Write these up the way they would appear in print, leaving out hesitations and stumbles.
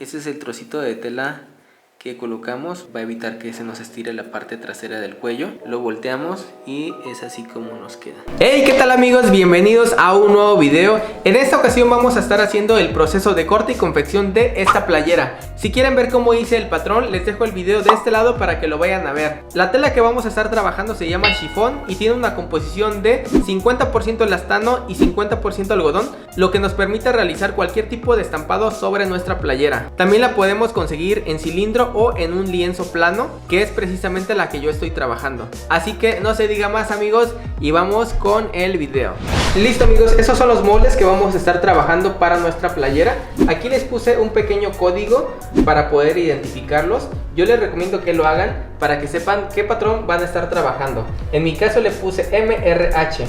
Este es el trocito de tela que colocamos, va a evitar que se nos estire la parte trasera del cuello. Lo volteamos y es así como nos queda. Hey, ¿qué tal amigos? Bienvenidos a un nuevo video. En esta ocasión vamos a estar haciendo el proceso de corte y confección de esta playera. Si quieren ver cómo hice el patrón, les dejo el video de este lado para que lo vayan a ver. La tela que vamos a estar trabajando se llama chifón y tiene una composición de 50% elastano y 50% algodón, lo que nos permite realizar cualquier tipo de estampado sobre nuestra playera. También la podemos conseguir en cilindro o en un lienzo plano, que es precisamente la que yo estoy trabajando. Así que no se diga más amigos y vamos con el video. Listo amigos, esos son los moldes que vamos a estar trabajando para nuestra playera. Aquí les puse un pequeño código para poder identificarlos. Yo les recomiendo que lo hagan para que sepan qué patrón van a estar trabajando. En mi caso le puse MRH.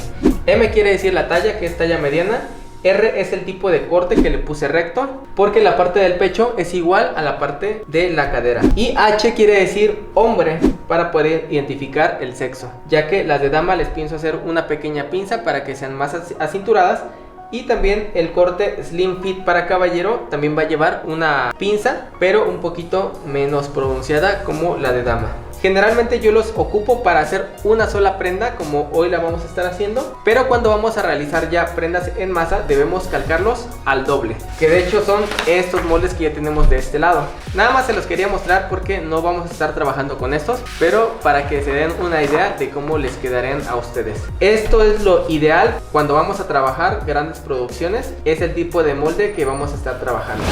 M quiere decir la talla, que es talla mediana. R es el tipo de corte que le puse recto, porque la parte del pecho es igual a la parte de la cadera. Y H quiere decir hombre, para poder identificar el sexo, ya que las de dama les pienso hacer una pequeña pinza para que sean más acinturadas. Y también el corte slim fit para caballero también va a llevar una pinza, pero un poquito menos pronunciada como la de dama. Generalmente yo los ocupo para hacer una sola prenda, como hoy la vamos a estar haciendo, pero cuando vamos a realizar ya prendas en masa debemos calcarlos al doble, que de hecho son estos moldes que ya tenemos de este lado. Nada más se los quería mostrar porque no vamos a estar trabajando con estos, pero para que se den una idea de cómo les quedarían a ustedes. Esto es lo ideal cuando vamos a trabajar grandes producciones, es el tipo de molde que vamos a estar trabajando.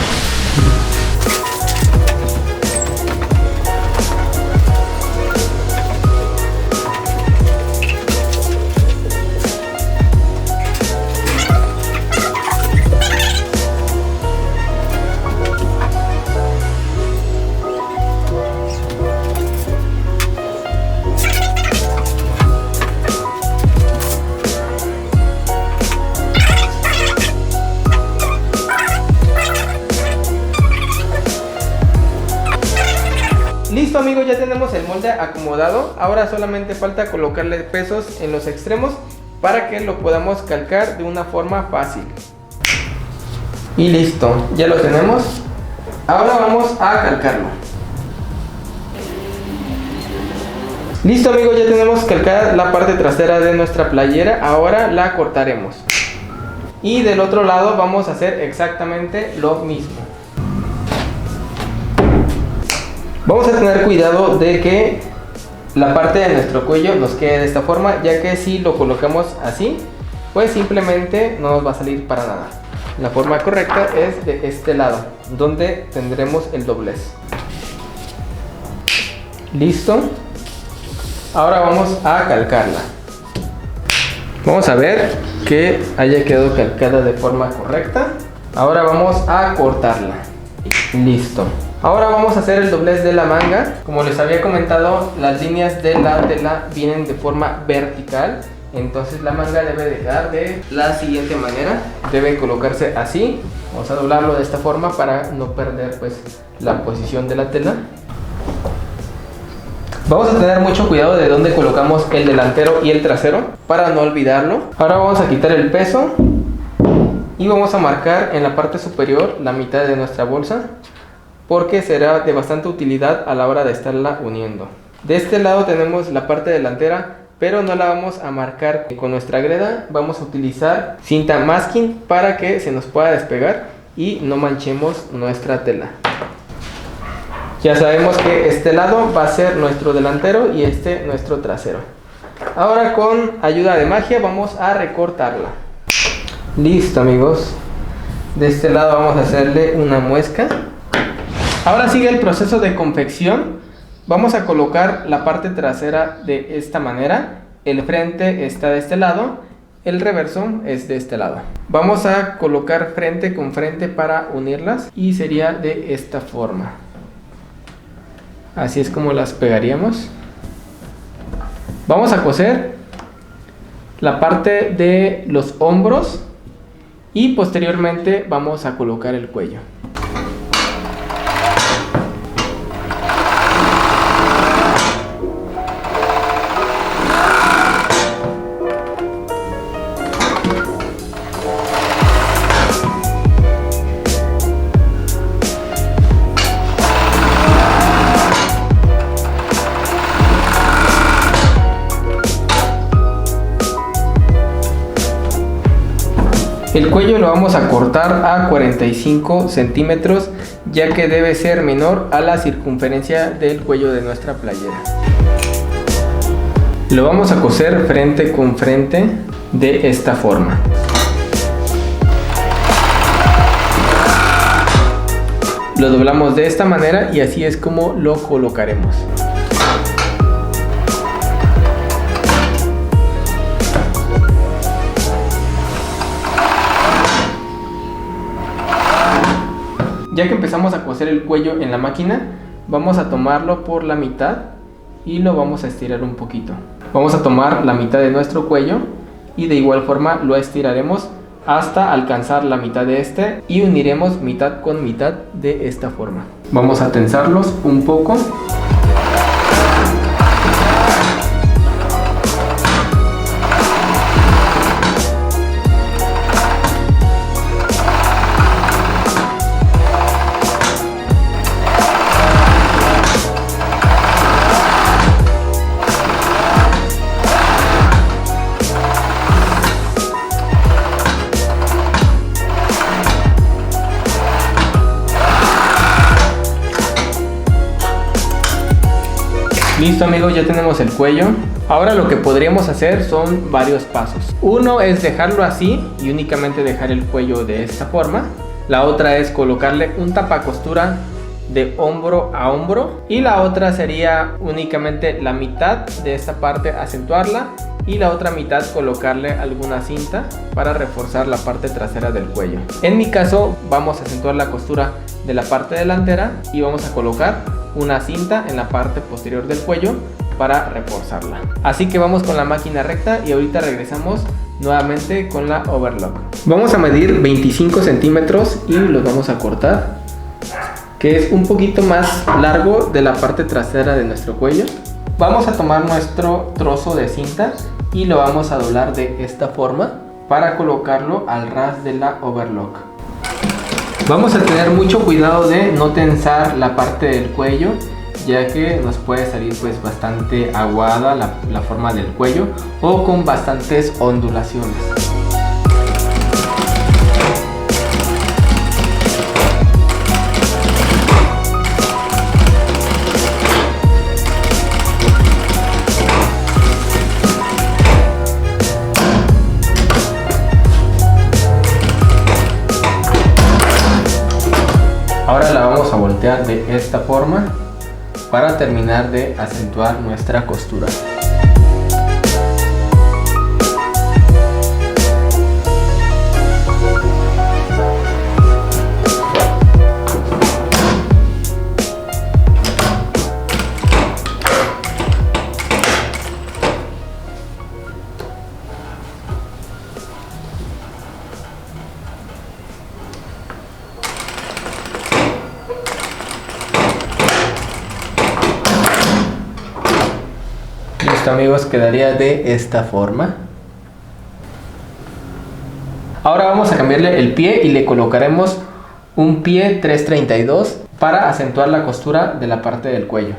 Listo amigos, ya tenemos el molde acomodado. Ahora solamente falta colocarle pesos en los extremos para que lo podamos calcar de una forma fácil. Y listo, ya lo tenemos. Ahora vamos a calcarlo. Listo amigos, ya tenemos calcada la parte trasera de nuestra playera. Ahora la cortaremos. Y del otro lado vamos a hacer exactamente lo mismo. Vamos a tener cuidado de que la parte de nuestro cuello nos quede de esta forma, ya que si lo colocamos así, pues simplemente no nos va a salir para nada. La forma correcta es de este lado, donde tendremos el doblez. Listo. Ahora vamos a calcarla. Vamos a ver que haya quedado calcada de forma correcta. Ahora vamos a cortarla. Listo. Ahora vamos a hacer el doblez de la manga. Como les había comentado, las líneas de la tela vienen de forma vertical. Entonces la manga debe de quedar de la siguiente manera. Debe colocarse así. Vamos a doblarlo de esta forma para no perder pues la posición de la tela. Vamos a tener mucho cuidado de dónde colocamos el delantero y el trasero para no olvidarlo. Ahora vamos a quitar el peso y vamos a marcar en la parte superior la mitad de nuestra bolsa, porque será de bastante utilidad a la hora de estarla uniendo. De este lado tenemos la parte delantera, pero no la vamos a marcar con nuestra greda. Vamos a utilizar cinta masking para que se nos pueda despegar y no manchemos nuestra tela. Ya sabemos que este lado va a ser nuestro delantero y este nuestro trasero. Ahora con ayuda de magia vamos a recortarla. Listo amigos, de este lado vamos a hacerle una muesca. Ahora sigue el proceso de confección. Vamos a colocar la parte trasera de esta manera. El frente está de este lado, el reverso es de este lado. Vamos a colocar frente con frente para unirlas y sería de esta forma. Así es como las pegaríamos. Vamos a coser la parte de los hombros y posteriormente vamos a colocar el cuello. El cuello lo vamos a cortar a 45 centímetros, ya que debe ser menor a la circunferencia del cuello de nuestra playera. Lo vamos a coser frente con frente de esta forma. Lo doblamos de esta manera y así es como lo colocaremos. Ya que empezamos a coser el cuello en la máquina, vamos a tomarlo por la mitad y lo vamos a estirar un poquito. Vamos a tomar la mitad de nuestro cuello y de igual forma lo estiraremos hasta alcanzar la mitad de este y uniremos mitad con mitad de esta forma. Vamos a tensarlos un poco. Listo amigos, ya tenemos el cuello. Ahora lo que podríamos hacer son varios pasos. Uno es dejarlo así y únicamente dejar el cuello de esta forma. La otra es colocarle un tapacostura de hombro a hombro. Y la otra sería únicamente la mitad de esta parte acentuarla y la otra mitad colocarle alguna cinta para reforzar la parte trasera del cuello. En mi caso vamos a acentuar la costura de la parte delantera y vamos a colocar una cinta en la parte posterior del cuello para reforzarla. Así que vamos con la máquina recta y ahorita regresamos nuevamente con la overlock. Vamos a medir 25 centímetros y los vamos a cortar, que es un poquito más largo de la parte trasera de nuestro cuello. Vamos a tomar nuestro trozo de cinta y lo vamos a doblar de esta forma para colocarlo al ras de la overlock. Vamos a tener mucho cuidado de no tensar la parte del cuello, ya que nos puede salir pues bastante aguada la forma del cuello o con bastantes ondulaciones. Ahora la vamos a voltear de esta forma para terminar de acentuar nuestra costura. Listo amigos, quedaría de esta forma. Ahora vamos a cambiarle el pie y le colocaremos un pie 332 para acentuar la costura de la parte del cuello.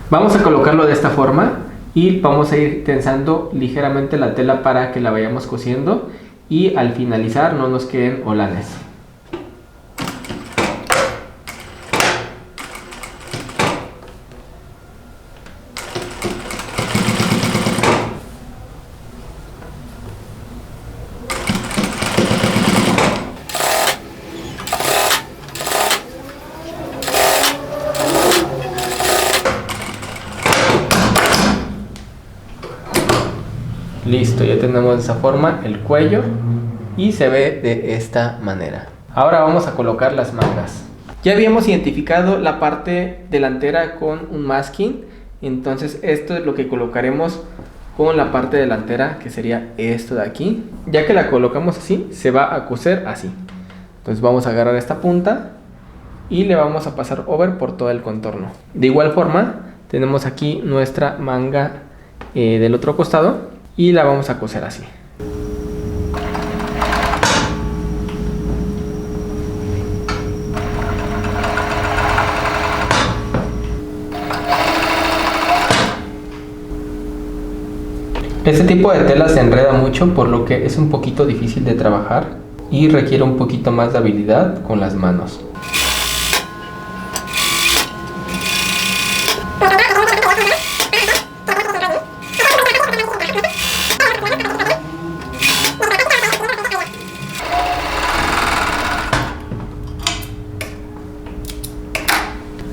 Vamos a colocarlo de esta forma y vamos a ir tensando ligeramente la tela para que la vayamos cosiendo y al finalizar no nos queden holanes. Listo, ya tenemos de esa forma el cuello y se ve de esta manera. Ahora vamos a colocar las mangas. Ya habíamos identificado la parte delantera con un masking, entonces esto es lo que colocaremos con la parte delantera, que sería esto de aquí. Ya que la colocamos así, se va a coser así. Entonces vamos a agarrar esta punta y le vamos a pasar over por todo el contorno. De igual forma tenemos aquí nuestra manga del otro costado y la vamos a coser así. Este tipo de tela se enreda mucho, por lo que es un poquito difícil de trabajar y requiere un poquito más de habilidad con las manos.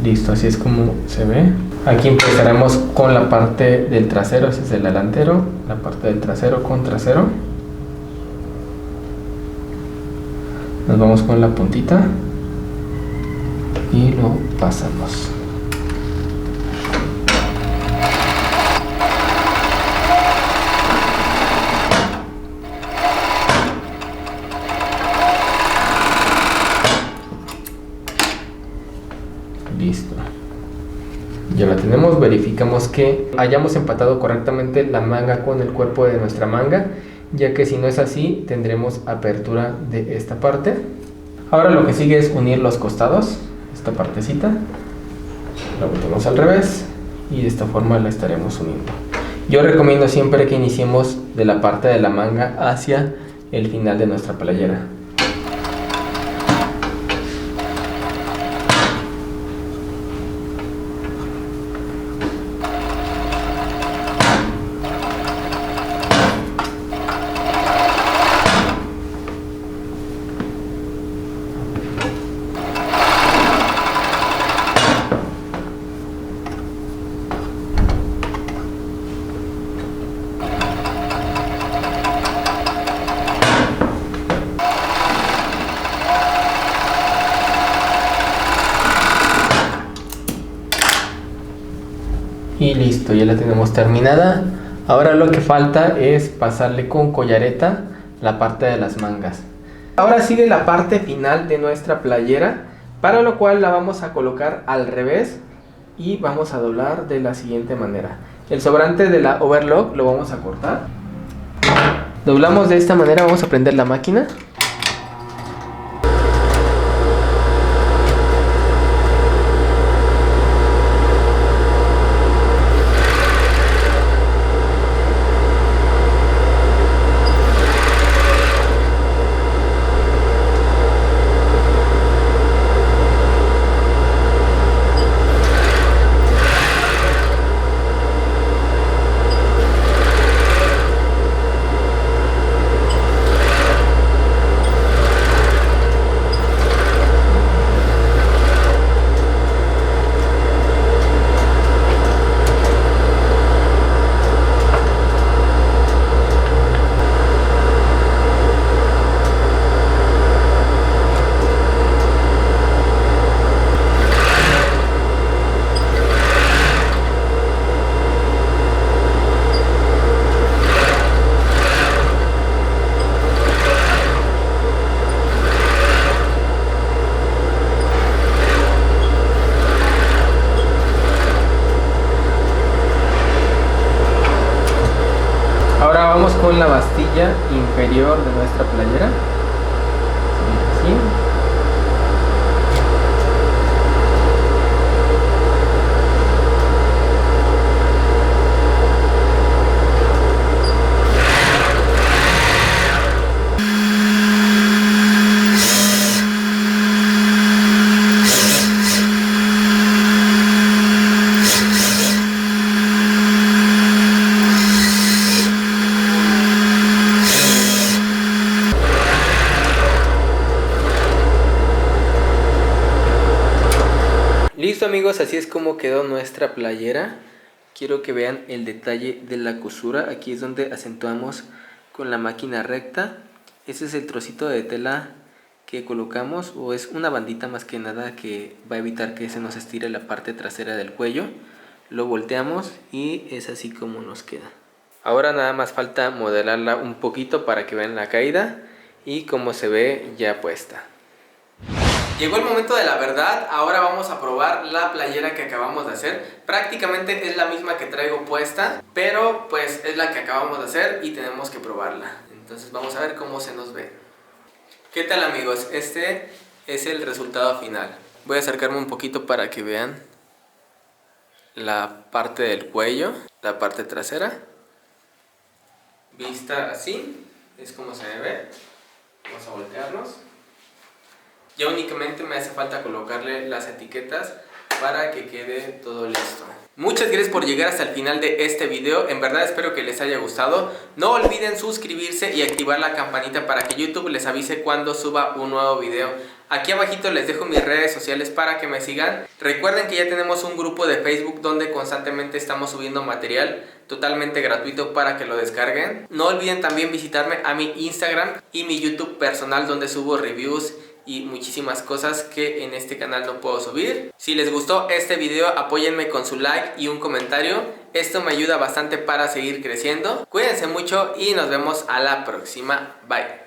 Listo, así es como se ve. Aquí empezaremos con la parte del trasero, ese es el delantero, la parte del trasero con trasero. Nos vamos con la puntita y lo pasamos. Listo. Ya la tenemos, verificamos que hayamos empatado correctamente la manga con el cuerpo de nuestra manga, ya que si no es así tendremos apertura de esta parte. Ahora lo que sigue es unir los costados, esta partecita la volvemos al revés y de esta forma la estaremos uniendo. Yo recomiendo siempre que iniciemos de la parte de la manga hacia el final de nuestra playera. Y listo, ya la tenemos terminada. Ahora lo que falta es pasarle con collareta la parte de las mangas. Ahora sigue la parte final de nuestra playera, para lo cual la vamos a colocar al revés y vamos a doblar de la siguiente manera. El sobrante de la overlock lo vamos a cortar. Doblamos de esta manera, vamos a prender la máquina. Con la bastilla inferior de nuestra playera, así. Listo amigos, así es como quedó nuestra playera. Quiero que vean el detalle de la cosura. Aquí es donde acentuamos con la máquina recta. Ese es el trocito de tela que colocamos, o es una bandita más que nada que va a evitar que se nos estire la parte trasera del cuello. Lo volteamos y es así como nos queda. Ahora nada más falta modelarla un poquito para que vean la caída y cómo se ve ya puesta. Llegó el momento de la verdad. Ahora vamos a probar la playera que acabamos de hacer. Prácticamente es la misma que traigo puesta, pero pues es la que acabamos de hacer y tenemos que probarla. Entonces vamos a ver cómo se nos ve. ¿Qué tal amigos? Este es el resultado final. Voy a acercarme un poquito para que vean la parte del cuello, la parte trasera. vista así, es como se ve. Vamos a voltearnos. Ya únicamente me hace falta colocarle las etiquetas para que quede todo listo. Muchas gracias por llegar hasta el final de este video. En verdad espero que les haya gustado. No olviden suscribirse y activar la campanita para que YouTube les avise cuando suba un nuevo video. Aquí abajito les dejo mis redes sociales para que me sigan. Recuerden que ya tenemos un grupo de Facebook donde constantemente estamos subiendo material totalmente gratuito para que lo descarguen. No olviden también visitarme a mi Instagram y mi YouTube personal donde subo reviews y muchísimas cosas que en este canal no puedo subir. Si les gustó este video, apóyenme con su like y un comentario. Esto me ayuda bastante para seguir creciendo. Cuídense mucho y nos vemos a la próxima. Bye.